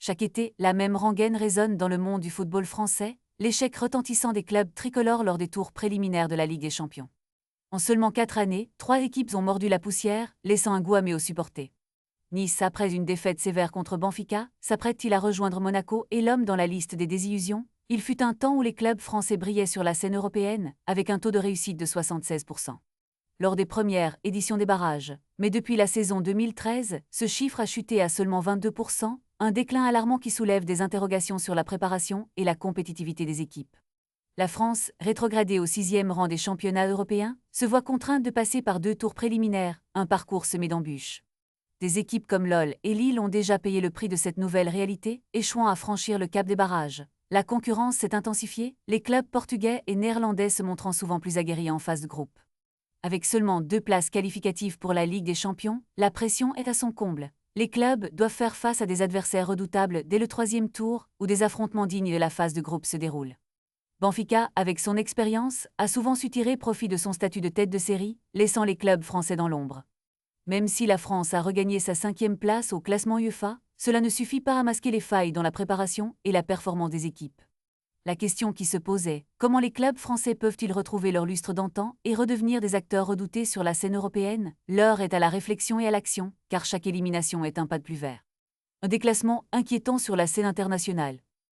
Chaque été, la même rengaine résonne dans le monde du football français, l'échec retentissant des clubs tricolores lors des tours préliminaires de la Ligue des Champions. En seulement 4 années, 3 équipes ont mordu la poussière, laissant un goût amer aux supporters. Nice, après une défaite sévère contre Benfica, s'apprête-t-il à rejoindre Monaco et l'homme dans la liste des désillusions? Il fut un temps où les clubs français brillaient sur la scène européenne, avec un taux de réussite de 76%. Lors des premières éditions des barrages. Mais depuis la saison 2013, ce chiffre a chuté à seulement 22%, un déclin alarmant qui soulève des interrogations sur la préparation et la compétitivité des équipes. La France, rétrogradée au 6e rang des championnats européens, se voit contrainte de passer par 2 tours préliminaires, un parcours semé d'embûches. Des équipes comme l'OL et Lille ont déjà payé le prix de cette nouvelle réalité, échouant à franchir le cap des barrages. La concurrence s'est intensifiée, les clubs portugais et néerlandais se montrant souvent plus aguerris en phase de groupe. Avec seulement 2 places qualificatives pour la Ligue des Champions, la pression est à son comble. Les clubs doivent faire face à des adversaires redoutables dès le 3e tour, où des affrontements dignes de la phase de groupe se déroulent. Benfica, avec son expérience, a souvent su tirer profit de son statut de tête de série, laissant les clubs français dans l'ombre. Même si la France a regagné sa 5e place au classement UEFA, cela ne suffit pas à masquer les failles dans la préparation et la performance des équipes. La question qui se posait, comment les clubs français peuvent-ils retrouver leur lustre d'antan et redevenir des acteurs redoutés sur la scène européenne? L'heure est à la réflexion et à l'action, car chaque élimination est un pas de plus vers. Un déclassement inquiétant sur la scène internationale.